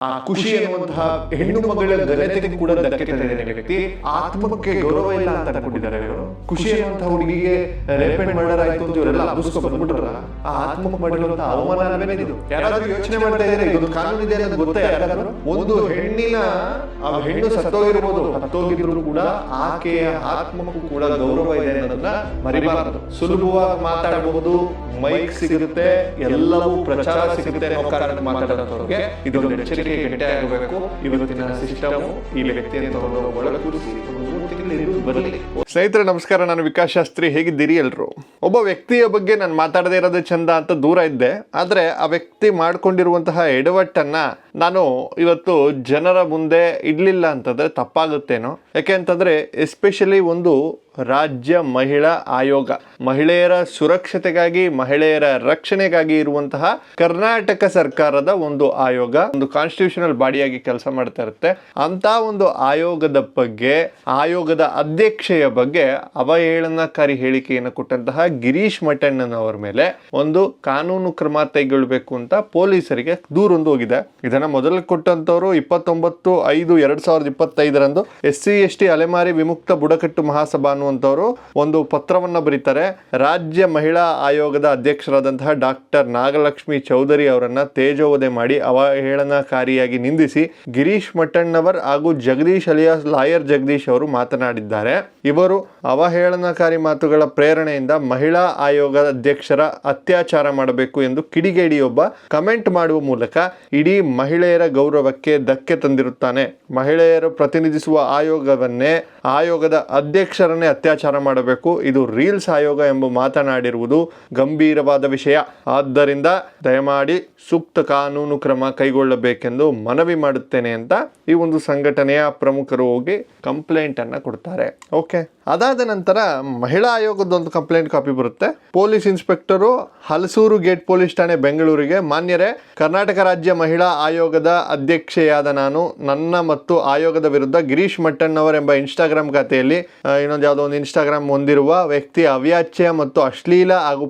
ಆ ಖುಷಿ ಎನ್ನುವಂತಹ ಹೆಣ್ಣು ಮಗಳ ಘನತೆಗೂ ಕೂಡ ಧಕ್ಕೆ ತಂದಿದ್ದಾನೆ ವ್ಯಕ್ತಿ. ಆತ್ಮಕ್ಕೆ ಗೌರವ ಇಲ್ಲ ಅಂತ ಅನ್ಕೊಂಡಿದ್ದಾರೆ ಇವರು. ಖುಷಿ ಎನ್ನುವಂತಹ ಹುಡುಗಿಗೆ ರೇಪ್ ಅಂಡ್ ಮರ್ಡರ್ ಆಯ್ತು ಅಂತ ಇವರೆಲ್ಲ ಅಬ್ಬಿಸ್ಕೊ ಬಂದ್ಬಿಟ್ರಲ್ಲ, ಆ ಆತ್ಮಕ್ಕೆ ಮಾಡಿರುವಂತಹ ಅವಮಾನವೇ ಇದು. ಯಾರಾದ್ರೂ ಯೋಚನೆ ಮಾಡ್ತಾ ಇದ್ದಾರೆ ಇದೊಂದು ಕಾನೂನು ಇದೆ ಅನ್ನೋದು ಗೊತ್ತಾ ಯಾರಾದ್ರೂ? ಒಂದು ಹೆಣ್ಣಿನ ಆ ಹೆಣ್ಣು ಸತ್ತೋಗಿದ್ರು ಕೂಡ ಆಕೆಯ ಆತ್ಮಕ್ಕೂ ಕೂಡ ಗೌರವ ಇದೆ ಅನ್ನೋದನ್ನ ಮರಿಬಾರದು. ಸುಲಭವಾಗಿ ಮಾತಾಡಬಹುದು, ಮೈಕ್ ಸಿಗುತ್ತೆ, ಎಲ್ಲವೂ ಪ್ರಚಾರ ಸಿಗುತ್ತೆ ಅನ್ನೋ ಕಾರಣಕ್ಕೆ ಮಾತಾಡೋದವ್ರಿಗೆ ಇದೊಂದು ಎಚ್ಚರಿಕೆ ಗಟ್ಟಿ ಆಗಬೇಕು. ಇವತ್ತಿನ ಸಿಸ್ಟಮ್ ಈ ವ್ಯಕ್ತಿಯನ್ನು ಒಳಗೂಡಿಸಿ ಬರಲಿ. ಸ್ನೇಹಿತರೆ ನಮಸ್ಕಾರ, ನಾನು ವಿಕಾಸ್ ಶಾಸ್ತ್ರಿ. ಹೇಗಿದ್ದೀರಿ ಎಲ್ರು? ಒಬ್ಬ ವ್ಯಕ್ತಿಯ ಬಗ್ಗೆ ನಾನು ಮಾತಾಡದೇ ಇರೋದು ಚಂದ ಅಂತ ದೂರ ಇದ್ದೆ, ಆದ್ರೆ ಆ ವ್ಯಕ್ತಿ ಮಾಡ್ಕೊಂಡಿರುವಂತಹ ಎಡವಟ್ಟನ್ನ ನಾನು ಇವತ್ತು ಜನರ ಮುಂದೆ ಇಡ್ಲಿಲ್ಲ ಅಂತಂದ್ರೆ ತಪ್ಪಾಗುತ್ತೇನೋ. ಯಾಕೆ ಅಂತಂದ್ರೆ ಎಸ್ಪೆಷಲಿ ಒಂದು ರಾಜ್ಯ ಮಹಿಳಾ ಆಯೋಗ, ಮಹಿಳೆಯರ ಸುರಕ್ಷತೆಗಾಗಿ ಮಹಿಳೆಯರ ರಕ್ಷಣೆಗಾಗಿ ಇರುವಂತಹ ಕರ್ನಾಟಕ ಸರ್ಕಾರದ ಒಂದು ಆಯೋಗ, ಒಂದು ಕಾನ್ಸ್ಟಿಟ್ಯೂಷನಲ್ ಬಾಡಿಯಾಗಿ ಕೆಲಸ ಮಾಡ್ತಾ ಇರುತ್ತೆ. ಅಂತ ಒಂದು ಆಯೋಗದ ಬಗ್ಗೆ, ಆಯೋಗದ ಅಧ್ಯಕ್ಷೆಯ ಬಗ್ಗೆ ಅವಹೇಳನಕಾರಿ ಹೇಳಿಕೆಯನ್ನು ಕೊಟ್ಟಂತಹ ಗಿರೀಶ್ ಮಠಣ್ಣನವರ ಮೇಲೆ ಒಂದು ಕಾನೂನು ಕ್ರಮ ಕೈಗೊಳ್ಳಬೇಕು ಅಂತ ಪೊಲೀಸರಿಗೆ ದೂರೊಂದು ಹೋಗಿದೆ. ಇದನ್ನ ಮೊದಲು ಕೊಟ್ಟಂತವರು 29/5/2025 SC/ST ಅಲೆಮಾರಿ ವಿಮುಕ್ತ ಬುಡಕಟ್ಟು ಮಹಾಸಭಾ ಅನ್ನುವಂಥವರು ಒಂದು ಪತ್ರವನ್ನ ಬರೀತಾರೆ. ರಾಜ್ಯ ಮಹಿಳಾ ಆಯೋಗದ ಅಧ್ಯಕ್ಷರಾದಂತಹ ಡಾಕ್ಟರ್ ನಾಗಲಕ್ಷ್ಮಿ ಚೌಧರಿ ಅವರನ್ನ ತೇಜೋವಧೆ ಮಾಡಿ ಅವಹೇಳನಕಾರಿಯಾಗಿ ನಿಂದಿಸಿ ಗಿರೀಶ್ ಮಠಣ್ಣವರ್ ಹಾಗೂ ಜಗದೀಶ್ ಅಲಿಯಾಸ್ ಲಾಯರ್ ಜಗದೀಶ್ ಅವರು ಮಾತನಾಡಿದ್ದಾರೆ. ಇವರು ಅವಹೇಳನಕಾರಿ ಮಾತುಗಳ ಪ್ರೇರಣೆಯಿಂದ ಮಹಿಳಾ ಆಯೋಗದ ಅಧ್ಯಕ್ಷರ ಅತ್ಯಾಚಾರ ಮಾಡಬೇಕು ಎಂದು ಕಿಡಿಗೇಡಿಯೊಬ್ಬ ಕಮೆಂಟ್ ಮಾಡುವ ಮೂಲಕ ಇಡೀ ಮಹಿಳೆಯರ ಗೌರವಕ್ಕೆ ಧಕ್ಕೆ ತಂದಿರುತ್ತಾನೆ. ಮಹಿಳೆಯರು ಪ್ರತಿನಿಧಿಸುವ ಆಯೋಗವನ್ನೇ, ಆಯೋಗದ ಅಧ್ಯಕ್ಷರನ್ನೇ ಅತ್ಯಾಚಾರ ಮಾಡಬೇಕು, ಇದು ರೀಲ್ಸ್ ಆಯೋಗ ಎಂಬ ಮಾತನಾಡಿರುವುದು ಗಂಭೀರವಾದ ವಿಷಯ. ಆದ್ದರಿಂದ ದಯಮಾಡಿ ಸೂಕ್ತ ಕಾನೂನು ಕ್ರಮ ಕೈಗೊಳ್ಳಬೇಕೆಂದು ಮನವಿ ಮಾಡುತ್ತೇನೆ ಅಂತ ಈ ಒಂದು ಸಂಘಟನೆಯ ಪ್ರಮುಖರು ಹೋಗಿ ಕಂಪ್ಲೇಂಟ್ ಅನ್ನ ಕೊಡ್ತಾರೆ. ಓಕೆ, ಅದಾದ ನಂತರ ಮಹಿಳಾ ಆಯೋಗದ ಒಂದು ಕಂಪ್ಲೇಂಟ್ ಕಾಪಿ ಬರುತ್ತೆ. Police inspector, Halasuru gate police ಠಾಣೆ, ಬೆಂಗಳೂರಿಗೆ. ಮಾನ್ಯರೇ, ಕರ್ನಾಟಕ ರಾಜ್ಯ ಮಹಿಳಾ ಆಯೋಗದ ಅಧ್ಯಕ್ಷೆಯಾದ ನಾನು ನನ್ನ ಮತ್ತು ಆಯೋಗದ ವಿರುದ್ಧ ಗಿರೀಶ್ ಮಠಣ್ಣವರ್ ಎಂಬ ಇನ್ಸ್ಟಾಗ್ರಾಮ್ ಖಾತೆಯಲ್ಲಿ ಇನ್ನೊಂದು ಯಾವುದೋ ಒಂದು ಇನ್ಸ್ಟಾಗ್ರಾಮ್ ಹೊಂದಿರುವ ವ್ಯಕ್ತಿ ಅವ್ಯಾಚ್ಯ ಮತ್ತು ಅಶ್ಲೀಲ ಹಾಗೂ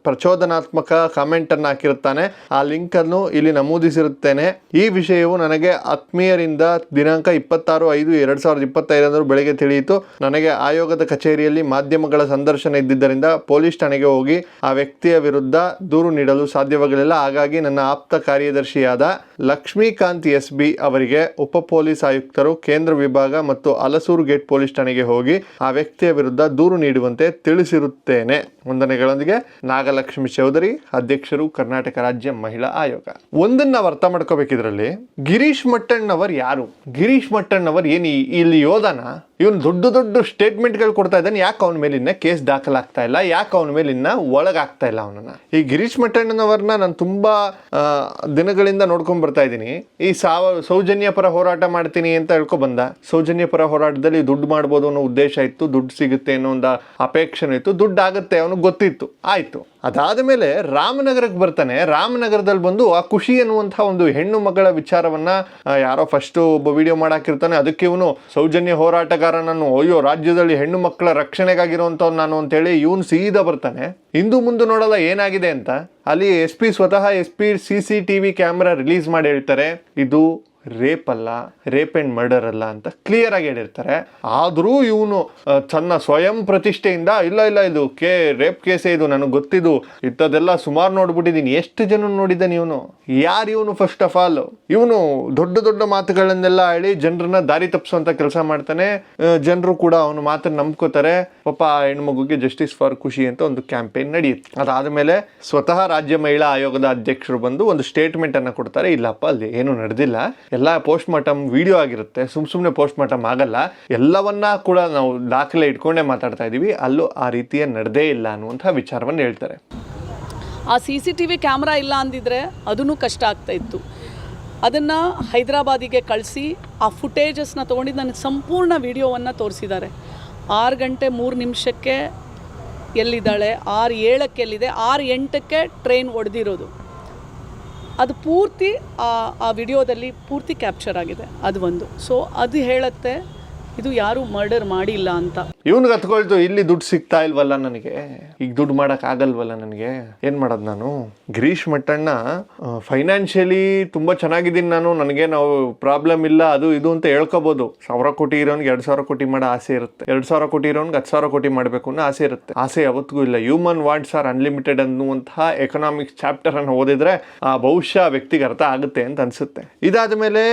ಪ್ರಚೋದನಾತ್ಮಕ ಕಾಮೆಂಟ್ ಅನ್ನು ಹಾಕಿರುತ್ತಾನೆ. ಆ ಲಿಂಕ್ ಅನ್ನು ಇಲ್ಲಿ ನಮೂದಿಸಿರುತ್ತೇನೆ. ಈ ವಿಷಯವು ನನಗೆ ಆತ್ಮೀಯರಿಂದ ದಿನಾಂಕ 26/5/2025 ಬೆಳಗ್ಗೆ ತಿಳಿಯಿತು. ನನಗೆ ಆಯೋಗದ ಕಚೇರಿಯಲ್ಲಿ ಮಾಧ್ಯಮಗಳ ಸಂದರ್ಶನ ಇದ್ದಿದ್ದರಿಂದ ಪೊಲೀಸ್ ಠಾಣೆಗೆ ಹೋಗಿ ಆ ವ್ಯಕ್ತಿಯ ವಿರುದ್ಧ ದೂರು ನೀಡಲು ಸಾಧ್ಯವಾಗಲಿಲ್ಲ. ಹಾಗಾಗಿ ನನ್ನ ಆಪ್ತ ಕಾರ್ಯದರ್ಶಿಯಾದ ಲಕ್ಷ್ಮೀಕಾಂತ್ SB ಅವರಿಗೆ ಉಪ ಪೊಲೀಸ್ ಆಯುಕ್ತರು, ಕೇಂದ್ರ ವಿಭಾಗ ಮತ್ತು ಹಲಸೂರು ಗೇಟ್ ಪೊಲೀಸ್ ಠಾಣೆಗೆ ಹೋಗಿ ಆ ವ್ಯಕ್ತಿಯ ವಿರುದ್ಧ ದೂರು ನೀಡುವಂತೆ ತಿಳಿಸಿರುತ್ತೇನೆ. ವಂದನೆಗಳೊಂದಿಗೆ ನಾಗಲಕ್ಷ್ಮಿ ಚೌಧರಿ, ಅಧ್ಯಕ್ಷರು, ಕರ್ನಾಟಕ ರಾಜ್ಯ ಮಹಿಳಾ ಆಯೋಗ. ಒಂದನ್ನ ನಾವು ಅರ್ಥ ಮಾಡ್ಕೋಬೇಕಿದ್ರಲ್ಲಿ, ಗಿರೀಶ್ ಮಠಣ್ಣವರ್ ಯಾರು? ಗಿರೀಶ್ ಮಠಣ್ಣವರ್ ಏನು ಇಲ್ಲಿ ಯೋಧನ? ಇವನು ದೊಡ್ಡ ದೊಡ್ಡ ಸ್ಟೇಟ್ಮೆಂಟ್ಗಳು ಕೊಡ್ತಾ ಇದ್ದಾನೆ. ಯಾಕೆ ಅವನ ಮೇಲೆ ಇನ್ನ ಕೇಸ್ ದಾಖಲಾಗ್ತಾ ಇಲ್ಲ? ಯಾಕೆ ಅವನ ಮೇಲೆ ಇನ್ನ ಒಳಗಾಗ್ತಾ ಇಲ್ಲ ಅವನನ್ನ? ಈ ಗಿರೀಶ್ ಮಠಣ್ಣನವರನ್ನ ನಾನು ತುಂಬಾ ದಿನಗಳಿಂದ ನೋಡ್ಕೊಂಡ್ ಬರ್ತಾ ಇದ್ದೀನಿ. ಈ ಸೌಜನ್ಯ ಪರ ಹೋರಾಟ ಮಾಡ್ತೀನಿ ಅಂತ ಹೇಳ್ಕೊ ಬಂದ. ಸೌಜನ್ಯ ಪರ ಹೋರಾಟದಲ್ಲಿ ದುಡ್ಡು ಮಾಡ್ಬೋದು ಅನ್ನೋ ಉದ್ದೇಶ ಇತ್ತು, ದುಡ್ಡು ಸಿಗುತ್ತೆ ಅನ್ನೋ ಒಂದು ಅಪೇಕ್ಷೆ ಇತ್ತು, ದುಡ್ಡು ಆಗುತ್ತೆ ಅವನಿಗೆ ಗೊತ್ತಿತ್ತು, ಆಯ್ತು. ಅದಾದ ಮೇಲೆ ರಾಮನಗರಕ್ಕೆ ಬರ್ತಾನೆ. ರಾಮನಗರದಲ್ಲಿ ಬಂದು ಆ ಖುಷಿ ಎನ್ನುವಂತಹ ಒಂದು ಹೆಣ್ಣು ಮಗಳ ವಿಚಾರವನ್ನ ಯಾರೋ ಫಸ್ಟ್ ಒಬ್ಬ ವಿಡಿಯೋ ಮಾಡಾಕಿರ್ತಾನೆ. ಅದಕ್ಕೆ ಇವನು ಸೌಜನ್ಯ ಹೋರಾಟಗಾರನನ್ನು, ಅಯ್ಯೋ ರಾಜ್ಯದಲ್ಲಿ ಹೆಣ್ಣು ಮಕ್ಕಳ ರಕ್ಷಣೆಗಾಗಿರುವಂಥವ್ನು ನಾನು ಅಂತೇಳಿ ಇವನು ಸೀದಾ ಬರ್ತಾನೆ. ಇಂದು ಮುಂದೆ ನೋಡಲ್ಲ ಏನಾಗಿದೆ ಅಂತ. ಅಲ್ಲಿ ಸ್ವತಃ SP CCTV ಕ್ಯಾಮ್ರಾ ರಿಲೀಸ್ ಮಾಡಿ ಹೇಳ್ತಾರೆ, ಇದು ರೇಪ್ ಅಲ್ಲ, ರೇಪ್ ಅಂಡ್ ಮರ್ಡರ್ ಅಲ್ಲ ಅಂತ ಕ್ಲಿಯರ್ ಆಗಿ ಹೇಳಿರ್ತಾರೆ. ಆದರೂ ಇವನು ತನ್ನ ಸ್ವಯಂ ಪ್ರತಿಷ್ಠೆಯಿಂದ ಇಲ್ಲ ಇದು ರೇಪ್ ಕೇಸೇ, ಇದು ನನಗೆ ಗೊತ್ತಿದ್ದು, ಇಂಥದ್ದೆಲ್ಲ ಸುಮಾರು ನೋಡ್ಬಿಟ್ಟಿದ್ದೀನಿ. ಎಷ್ಟು ಜನ ನೋಡಿದ್ದಾನೆ ಇವನು? ಯಾರು ಇವನು? ಫಸ್ಟ್ ಆಫ್ ಆಲ್ ಇವನು ದೊಡ್ಡ ದೊಡ್ಡ ಮಾತುಗಳನ್ನೆಲ್ಲ ಹೇಳಿ ಜನರನ್ನ ದಾರಿ ತಪ್ಪಿಸುವಂತ ಕೆಲಸ ಮಾಡ್ತಾನೆ. ಜನರು ಕೂಡ ಅವನ ಮಾತನ್ನು ನಂಬ್ಕೋತಾರೆ. ಪಾಪ ಹೆಣ್ಮಗುಗೆ ಜಸ್ಟಿಸ್ ಫಾರ್ ಖುಷಿ ಅಂತ ಒಂದು ಕ್ಯಾಂಪೇನ್ ನಡೆಯುತ್ತೆ. ಅದಾದ್ಮೇಲೆ ಸ್ವತಃ ರಾಜ್ಯ ಮಹಿಳಾ ಆಯೋಗದ ಅಧ್ಯಕ್ಷರು ಬಂದು ಒಂದು ಸ್ಟೇಟ್ಮೆಂಟ್ ಅನ್ನ ಕೊಡ್ತಾರೆ. ಇಲ್ಲಪ್ಪ, ಅಲ್ಲಿ ಏನು ನಡೆದಿಲ್ಲ, ಎಲ್ಲ ಪೋಸ್ಟ್ ಮಾರ್ಟಮ್ ವಿಡಿಯೋ ಆಗಿರುತ್ತೆ, ಸುಮ್ಮನೆ ಪೋಸ್ಟ್ ಮಾರ್ಟಮ್ ಆಗಲ್ಲ, ಎಲ್ಲವನ್ನ ಕೂಡ ನಾವು ದಾಖಲೆ ಇಟ್ಕೊಂಡೇ ಮಾತಾಡ್ತಾ ಇದೀವಿ, ಅಲ್ಲೂ ಆ ರೀತಿಯ ನಡೆದೇ ಇಲ್ಲ ಅನ್ನುವಂಥ ವಿಚಾರವನ್ನು ಹೇಳ್ತಾರೆ. ಆ CCTV ಕ್ಯಾಮ್ರಾ ಇಲ್ಲ ಅಂದಿದ್ರೆ ಅದೂ ಕಷ್ಟ ಆಗ್ತಾ ಇತ್ತು. ಅದನ್ನು ಹೈದರಾಬಾದಿಗೆ ಕಳಿಸಿ ಆ ಫುಟೇಜಸ್ನ ತೊಗೊಂಡಿದ್ದು ನನಗೆ ಸಂಪೂರ್ಣ ವಿಡಿಯೋವನ್ನು ತೋರಿಸಿದ್ದಾರೆ. 6 ಗಂಟೆ 3 ನಿಮಿಷಕ್ಕೆ ಎಲ್ಲಿದ್ದಾಳೆ, 6:07 ಎಲ್ಲಿದೆ, 6:08 ಟ್ರೈನ್ ಹೊಡೆದಿರೋದು, ಅದು ಪೂರ್ತಿ ಆ ವಿಡಿಯೋದಲ್ಲಿ ಪೂರ್ತಿ ಕ್ಯಾಪ್ಚರ್ ಆಗಿದೆ. ಅದು ಒಂದು. ಸೊ ಅದು ಹೇಳುತ್ತೆ ಇದು ಯಾರೂ ಮರ್ಡರ್ ಮಾಡಿಲ್ಲ ಅಂತ. ಇವ್ನಿಗೆ ಹತ್ಕೊಳ್ತು, ಇಲ್ಲಿ ದುಡ್ಡು ಸಿಗ್ತಾ ಇಲ್ವಲ್ಲ ನನಗೆ, ಈಗ ದುಡ್ಡು ಮಾಡಕ್ ಆಗಲ್ವಲ್ಲ ನನಗೆ, ಏನ್ ಮಾಡೋದು ನಾನು. ಗಿರೀಶ್ ಮಟ್ಟಣ್ಣ ಫೈನಾನ್ಷಿಯಲಿ ತುಂಬಾ ಚೆನ್ನಾಗಿದ್ದೀನಿ ನಾನು, ನನಗೆ ನಾವು ಪ್ರಾಬ್ಲಮ್ ಇಲ್ಲ ಅದು ಇದು ಅಂತ ಹೇಳ್ಕೋಬಹುದು. 1,000 ಕೋಟಿ ಇರೋನ್ಗೆ 2,000 ಕೋಟಿ ಮಾಡೋ ಆಸೆ ಇರುತ್ತೆ, 2,000 ಕೋಟಿ ಇರೋನ್ಗೆ 10,000 ಕೋಟಿ ಮಾಡಬೇಕು ಅನ್ನೋ ಆಸೆ ಇರುತ್ತೆ. ಆಸೆ ಯಾವತ್ತಿಗೂ ಇಲ್ಲ. ಹ್ಯೂಮನ್ ವಾಂಟ್ಸ್ ಆರ್ ಅನ್ಲಿಮಿಟೆಡ್ ಅನ್ನುವಂತಹ ಎಕನಾಮಿಕ್ಸ್ ಚಾಪ್ಟರ್ ಅನ್ನು ಓದಿದ್ರೆ ಆ ಬಹುಶಃ ವ್ಯಕ್ತಿಗೆ ಅರ್ಥ ಆಗುತ್ತೆ ಅಂತ ಅನ್ಸುತ್ತೆ. ಇದಾದ ಮೇಲೆ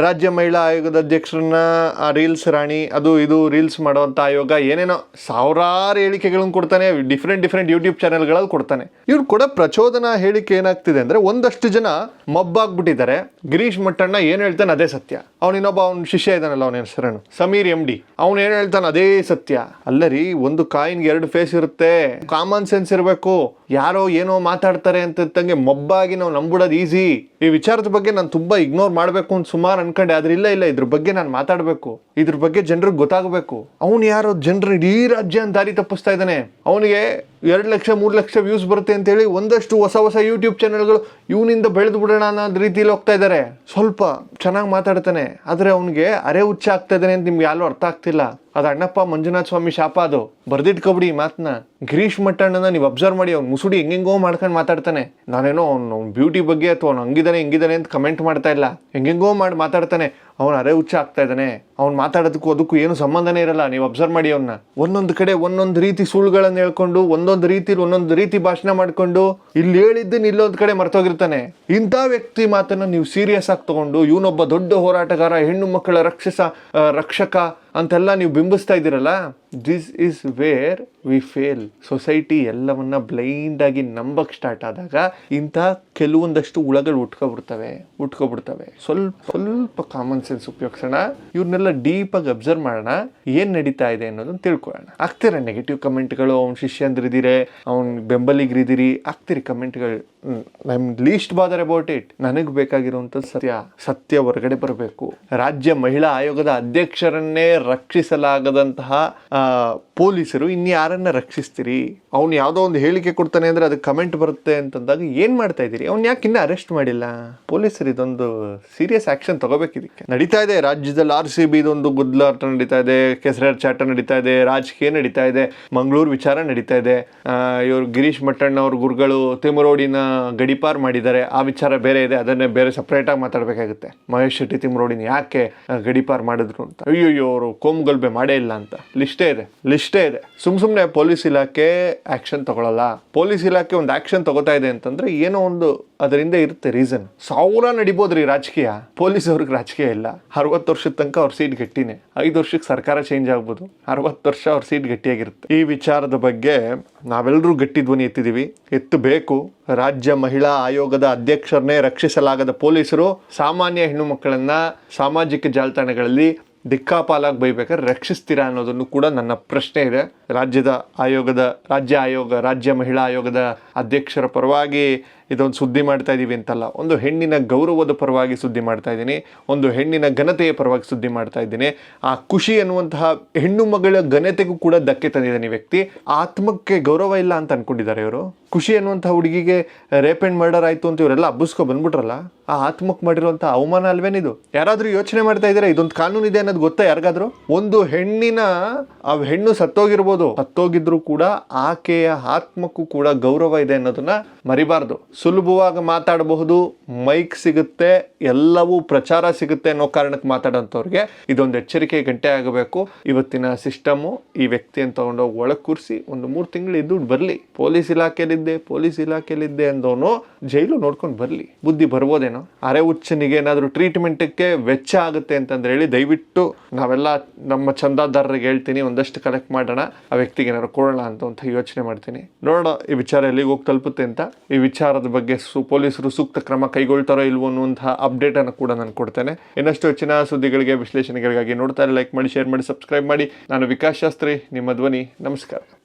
ರಾಜ್ಯ ಮಹಿಳಾ ಆಯೋಗದ ಅಧ್ಯಕ್ಷರನ್ನ ಆ ರೀಲ್ಸ್ ರಾಣಿ ಅದು ಇದು ರೀಲ್ಸ್ ಮಾಡುವಂತ ಆಯೋಗ ಏನೇನೋ ಸಾವಿರಾರು ಹೇಳಿಕೆಗಳನ್ನು ಕೊಡ್ತಾನೆ, ಡಿಫ್ರೆಂಟ್ ಯೂಟ್ಯೂಬ್ ಚಾನೆಲ್ಗಳಲ್ಲಿ ಕೊಡ್ತಾನೆ. ಇವ್ರು ಕೊಡೋ ಪ್ರಚೋದನಾ ಹೇಳಿಕೆ ಏನಾಗ್ತಿದೆ ಅಂದ್ರೆ, ಒಂದಷ್ಟು ಜನ ಮಬ್ಬಾಗ್ಬಿಟ್ಟಿದ್ದಾರೆ. ಗಿರೀಶ್ ಮಟ್ಟಣ್ಣ ಏನ್ ಹೇಳ್ತಾನೆ ಅದೇ ಸತ್ಯ. ಅವನಿನ್ನೊಬ್ಬ ಅವ್ನ ಶಿಷ್ಯ ಇದ್ದಾನಲ್ಲ, ಅವನ ಹೆಸರೇನು ಸಮೀರ್ MD, ಅವನು ಏನ್ ಹೇಳ್ತಾನೆ ಅದೇ ಸತ್ಯ. ಅಲ್ಲರಿ, ಒಂದು ಕಾಯಿನ್ಗೆ 2 ಫೇಸ್ ಇರುತ್ತೆ, ಕಾಮನ್ ಸೆನ್ಸ್ ಇರಬೇಕು. ಯಾರೋ ಏನೋ ಮಾತಾಡ್ತಾರೆ ಅಂತಂಗೆ ಮಬ್ಬಾಗಿ ನಾವು ನಂಬಿಡೋದು ಈಸಿ. ಈ ವಿಚಾರದ ಬಗ್ಗೆ ನಾನು ತುಂಬಾ ಇಗ್ನೋರ್ ಮಾಡಬೇಕು ಅಂತ ಸುಮಾರು ಅನ್ಕೊಂಡೆ, ಆದ್ರೆ ಇಲ್ಲ ಇದ್ರ ಬಗ್ಗೆ ನಾನು ಮಾತಾಡಬೇಕು, ಇದ್ರ ಬಗ್ಗೆ ಜನರಿಗೆ ಗೊತ್ತಾಗಬೇಕು. ಅವನು ಯಾರೋ ಜನರು ಇಡೀ ರಾಜ್ಯ ದಾರಿ ತಪ್ಪಿಸ್ತಾ ಇದ್ದಾನೆ. ಅವನಿಗೆ 2 ಲಕ್ಷ 3 ಲಕ್ಷ ವ್ಯೂಸ್ ಬರುತ್ತೆ ಅಂತೇಳಿ ಒಂದಷ್ಟು ಹೊಸ ಯೂಟ್ಯೂಬ್ ಚಾನೆಲ್ಗಳು ಇವನಿಂದ ಬೆಳೆದು ಬಿಡೋಣ ಅನ್ನೋ ರೀತಿಯಲ್ಲಿ ಹೋಗ್ತಾ ಇದ್ದಾರೆ. ಸ್ವಲ್ಪ ಚೆನ್ನಾಗಿ ಮಾತಾಡ್ತಾನೆ, ಆದ್ರೆ ಅವನಿಗೆ ಅರೆ ಹುಚ್ಚ ಆಗ್ತಾ ಇದ್ದಾನೆ ಅಂತ ನಿಮ್ಗೆ ಯಾರು ಅರ್ಥ ಆಗ್ತಿಲ್ಲ. ಅದು ಅಣ್ಣಪ್ಪ ಮಂಜುನಾಥ ಸ್ವಾಮಿ ಶಾಪ, ಅದು ಬರ್ದಿಟ್ಕೊಬಿಡಿ ಮಾತನ್ನ. ಗಿರೀಶ್ ಮಟ್ಟಣ್ಣನ ನೀವು ಅಬ್ಸರ್ವ್ ಮಾಡಿ, ಅವ್ನು ಮುಸುಡಿ ಹೆಂಗೆಂಗೋ ಮಾಡ್ಕೊಂಡು ಮಾತಾಡ್ತಾನೆ. ನಾನೇನೋ ಅವ್ನು ಬ್ಯೂಟಿ ಬಗ್ಗೆ ಅಥವಾ ಅವ್ನು ಹಂಗಿದಾನೆ ಅಂತ ಕಮೆಂಟ್ ಮಾಡ್ತಾ ಇಲ್ಲ, ಹೆಂಗೆಂಗೋ ಮಾಡಿ ಮಾತಾಡ್ತಾನೆ. ಅವ್ನು ಅರೆ ಹುಚ್ಚ ಆಗ್ತಾ ಇದ್ದಾನೆ. ಅವ್ನು ಮಾತಾಡೋದಕ್ಕೂ ಅದಕ್ಕೂ ಏನು ಸಂಬಂಧನೇ ಇರಲ್ಲ. ನೀವು ಅಬ್ಸರ್ವ್ ಮಾಡಿ ಅವನ್ನ. ಒಂದೊಂದು ಕಡೆ ಒಂದೊಂದು ರೀತಿ ಸುಳ್ಳುಗಳನ್ನು ಹೇಳ್ಕೊಂಡು, ಒಂದೊಂದು ರೀತಿ ಭಾಷಣ ಮಾಡ್ಕೊಂಡು, ಇಲ್ಲಿ ಹೇಳಿದ್ದನ್ನು ಇಲ್ಲೊಂದು ಕಡೆ ಮರ್ತೋಗಿರ್ತಾನೆ. ಇಂಥ ವ್ಯಕ್ತಿ ಮಾತನ್ನ ನೀವು ಸೀರಿಯಸ್ ಆಗಿ ತಗೊಂಡು, ಇವನೊಬ್ಬ ದೊಡ್ಡ ಹೋರಾಟಗಾರ, ಹೆಣ್ಣು ಮಕ್ಕಳ ರಕ್ಷಕ ಅಂತೆಲ್ಲ ನೀವು ಬಿಂಬಿಸ್ತಾ ಇದ್ದೀರಲ್ಲ, this is where we fail. Society ಎಲ್ಲವನ್ನ ಬ್ಲೈಂಡ್ ಆಗಿ ನಂಬಕ್ ಸ್ಟಾರ್ಟ್ ಆದಾಗ ಇಂಥ ಕೆಲವೊಂದಷ್ಟು ಹುಳಗಳು ಉಟ್ಕೊಬಿಡ್ತವೆ. ಸ್ವಲ್ಪ ಕಾಮನ್ ಸೆನ್ಸ್ ಉಪಯೋಗಿಸೋಣ, ಇವ್ರನ್ನೆಲ್ಲ ಡೀಪ್ ಆಗಿ ಅಬ್ಸರ್ವ್ ಮಾಡೋಣ, ಏನ್ ನಡೀತಾ ಇದೆ ಅನ್ನೋದನ್ನ ತಿಳ್ಕೊಳ್ಳೋಣ. ಆಗ್ತೀರ ನೆಗೆಟಿವ್ ಕಮೆಂಟ್ಗಳು, ಅವ್ನ ಶಿಷ್ಯಂದ್ರಿದ್ದೀರಿ, ಅವ್ನ ಬೆಂಬಲಿಗರಿದ್ದೀರಿ, ಆಗ್ತೀರಿ ಕಮೆಂಟ್ಗಳು. I am least bother about it. ನನಗೆ ಬೇಕಾಗಿರುವಂಥದ್ದು ಸತ್ಯ ಹೊರಗಡೆ ಬರಬೇಕು. ರಾಜ್ಯ ಮಹಿಳಾ ಆಯೋಗದ ಅಧ್ಯಕ್ಷರನ್ನೇ ರಕ್ಷಿಸಲಾಗದಂತಹ ಪೊಲೀಸರು ಇನ್ಯಾರನ್ನ ರಕ್ಷಿಸ್ತೀರಿ? ಅವ್ನು ಯಾವುದೋ ಒಂದು ಹೇಳಿಕೆ ಕೊಡ್ತಾನೆ ಅಂದ್ರೆ ಅದಕ್ಕೆ ಕಮೆಂಟ್ ಬರುತ್ತೆ ಅಂತಂದಾಗ ಏನ್ ಮಾಡ್ತಾ ಇದ್ದೀರಿ? ಅವ್ನು ಯಾಕೆ ಇನ್ನೂ ಅರೆಸ್ಟ್ ಮಾಡಿಲ್ಲ? ಪೊಲೀಸರು ಇದೊಂದು ಸೀರಿಯಸ್ ಆಕ್ಷನ್ ತಗೋಬೇಕು. ಇದಕ್ಕೆ ನಡೀತಾ ಇದೆ ರಾಜ್ಯದಲ್ಲಿ RCB ಇದೊಂದು ಗುದ್ದಲಾಟ ನಡೀತಾ ಇದೆ, ಕೆಸರಾಟ ಚಾಟ ನಡೀತಾ ಇದೆ, ರಾಜಕೀಯ ನಡೀತಾ ಇದೆ, ಮಂಗಳೂರು ವಿಚಾರ ನಡೀತಾ ಇದೆ. ಇವರು ಗಿರೀಶ್ ಮಟ್ಟಣ್ಣ ಅವ್ರ ಗುರುಗಳು ತಿಮರೋಡಿನ ಗಡಿಪಾರ್ ಮಾಡಿದ್ದಾರೆ, ಆ ವಿಚಾರ ಬೇರೆ ಇದೆ, ಅದನ್ನೇ ಬೇರೆ ಸಪ್ರೇಟ್ ಆಗಿ ಮಾತಾಡಬೇಕಾಗುತ್ತೆ. ಮಹೇಶ್ ಶೆಟ್ಟಿ ತಿಮರೋಡಿನ ಯಾಕೆ ಗಡಿಪಾರ್ ಮಾಡಿದ್ರು ಅಂತ. ಅಯ್ಯೋ ಅವರು ಕೋಮುಗಲ್ಬೆ ಮಾಡೇ ಇಲ್ಲ ಅಂತ ಲಿಸ್ಟೇ ಇದೆ. ಸುಮ್ಮನೆ ಪೊಲೀಸ್ ಇಲಾಖೆ ಆಕ್ಷನ್ ತಗೊಳ್ಳಲ್ಲ. ಪೊಲೀಸ್ ಇಲಾಖೆ ಒಂದು ಆಕ್ಷನ್ ತಗೋತಾ ಇದೆ ಅಂತಂದ್ರೆ ಏನೋ ಒಂದು ಅದರಿಂದ ಇರುತ್ತೆ ರೀಸನ್. 1000 ನಡಿಬೋದ್ರಿ ರಾಜಕೀಯ, ಪೊಲೀಸ್ ಅವ್ರಿಗೆ ರಾಜಕೀಯ ಇಲ್ಲ. 60 ವರ್ಷದ ತನಕ ಅವ್ರ ಸೀಟ್ ಗಟ್ಟಿನೇ, 5 ವರ್ಷಕ್ಕೆ ಸರ್ಕಾರ ಚೇಂಜ್ ಆಗ್ಬೋದು, 60 ವರ್ಷ ಅವ್ರ ಸೀಟ್ ಗಟ್ಟಿಯಾಗಿರುತ್ತೆ. ಈ ವಿಚಾರದ ಬಗ್ಗೆ ನಾವೆಲ್ಲರೂ ಗಟ್ಟಿ ಧ್ವನಿ ಎತ್ತಬೇಕು. ರಾಜ್ಯ ಮಹಿಳಾ ಆಯೋಗದ ಅಧ್ಯಕ್ಷರನ್ನೇ ರಕ್ಷಿಸಲಾಗದ ಪೊಲೀಸರು ಸಾಮಾನ್ಯ ಹೆಣ್ಣು ಮಕ್ಕಳನ್ನ ಸಾಮಾಜಿಕ ಜಾಲತಾಣಗಳಲ್ಲಿ ದಿಕ್ಕಾಪಾಲಾಗಿ ಬೈಬೇಕಾದ್ರೆ ರಕ್ಷಿಸ್ತೀರಾ ಅನ್ನೋದನ್ನು ಕೂಡ ನನ್ನ ಪ್ರಶ್ನೆ ಇದೆ. ರಾಜ್ಯ ಮಹಿಳಾ ಆಯೋಗದ ಅಧ್ಯಕ್ಷರ ಪರವಾಗಿ ಇದೊಂದು ಸುದ್ದಿ ಮಾಡ್ತಾ ಇದ್ದೀವಿ ಅಂತಲ್ಲ, ಒಂದು ಹೆಣ್ಣಿನ ಗೌರವದ ಪರವಾಗಿ ಸುದ್ದಿ ಮಾಡ್ತಾ ಇದ್ದೀನಿ, ಒಂದು ಹೆಣ್ಣಿನ ಘನತೆಯ ಪರವಾಗಿ ಸುದ್ದಿ ಮಾಡ್ತಾ ಇದ್ದೀನಿ. ಆ ಖುಷಿ ಅನ್ನುವಂತಹ ಹೆಣ್ಣು ಮಗಳ ಘನತೆಗೂ ಕೂಡ ಧಕ್ಕೆ ತಂದಿದ್ದಾನೆ ಈ ವ್ಯಕ್ತಿ. ಆತ್ಮಕ್ಕೆ ಗೌರವ ಇಲ್ಲ ಅಂತ ಅನ್ಕೊಂಡಿದ್ದಾರೆ ಇವರು. ಖುಷಿ ಅನ್ನುವಂಥ ಹುಡುಗಿಗೆ ರೇಪ್ ಅಂಡ್ ಮರ್ಡರ್ ಆಯ್ತು ಅಂತ ಇವರೆಲ್ಲ ಹಬ್ಬಿಸ್ಕೊ ಬಂದ್ಬಿಟ್ರಲ್ಲ, ಆ ಆತ್ಮಕ್ಕೆ ಮಾಡಿರುವಂಥ ಅವಮಾನ ಅಲ್ವೇನಿದು? ಯಾರಾದರೂ ಯೋಚನೆ ಮಾಡ್ತಾ ಇದ್ದಾರೆ ಇದೊಂದು ಕಾನೂನು ಇದೆ ಅನ್ನೋದು ಗೊತ್ತಾ ಯಾರಿಗಾದ್ರೂ? ಒಂದು ಹೆಣ್ಣು ಸತ್ತೋಗಿದ್ರು ಕೂಡ ಆಕೆಯ ಆತ್ಮಕ್ಕೂ ಕೂಡ ಗೌರವ ಇದೆ ಅನ್ನೋದನ್ನ ಮರಿಬಾರ್ದು. ಸುಲಭವಾಗಿ ಮಾತಾಡಬಹುದು, ಮೈಕ್ ಸಿಗುತ್ತೆ, ಎಲ್ಲವೂ ಪ್ರಚಾರ ಸಿಗುತ್ತೆ ಅನ್ನೋ ಕಾರಣಕ್ಕೆ ಮಾತಾಡೋಂಥವ್ರಿಗೆ ಇದೊಂದು ಎಚ್ಚರಿಕೆ ಗಂಟೆ ಆಗಬೇಕು. ಇವತ್ತಿನ ಸಿಸ್ಟಮು ಈ ವ್ಯಕ್ತಿಯನ್ನು ತಗೊಂಡೋಗಿ ಒಳಗೆ ಕೂರಿಸಿ ಒಂದು 3 ತಿಂಗಳು ಇದ್ದು ಬರಲಿ. ಪೊಲೀಸ್ ಇಲಾಖೆಯಲ್ಲಿದ್ದೆ ಅಂದವನು ಜೈಲು ನೋಡ್ಕೊಂಡು ಬರಲಿ, ಬುದ್ಧಿ ಬರ್ಬೋದೇನೋ. ಅರೆ ಹುಚ್ಚನಿಗೆ ಏನಾದರೂ ಟ್ರೀಟ್ಮೆಂಟಕ್ಕೆ ವೆಚ್ಚ ಆಗುತ್ತೆ ಅಂತಂದ್ರೆ ಹೇಳಿ, ದಯವಿಟ್ಟು ನಾವೆಲ್ಲ ನಮ್ಮ ಚಂದಾದಾರರಿಗೆ ಹೇಳ್ತೀನಿ, ಒಂದಷ್ಟು ಕಲೆಕ್ಟ್ ಮಾಡೋಣ, ಆ ವ್ಯಕ್ತಿಗೆ ಏನಾದ್ರು ಕೊಡೋಣ ಅಂತ ಯೋಚನೆ ಮಾಡ್ತೀನಿ. ನೋಡೋಣ ಈ ವಿಚಾರ ಎಲ್ಲಿಗೆ ಹೋಗಿ ತಲುಪುತ್ತೆ ಅಂತ. ಈ ವಿಚಾರದ ಬಗ್ಗೆ ಪೊಲೀಸರು ಸೂಕ್ತ ಕ್ರಮ ಕೈಗೊಳ್ತಾರೋ ಇಲ್ವೋ ಅನ್ನುವಂತಹ ಅಪ್ಡೇಟ್ ಅನ್ನು ಕೂಡ ನಾನು ಕೊಡ್ತೇನೆ. ಇನ್ನಷ್ಟು ಹೆಚ್ಚಿನ ಸುದ್ದಿಗಳಿಗೆ, ವಿಶ್ಲೇಷಣೆಗಳಿಗಾಗಿ ನೋಡ್ತಾರೆ, ಲೈಕ್ ಮಾಡಿ, ಶೇರ್ ಮಾಡಿ, ಸಬ್ಸ್ಕ್ರೈಬ್ ಮಾಡಿ. ನಾನು ವಿಕಾಸ್ ಶಾಸ್ತ್ರಿ, ನಿಮ್ಮ ಧ್ವನಿ. ನಮಸ್ಕಾರ.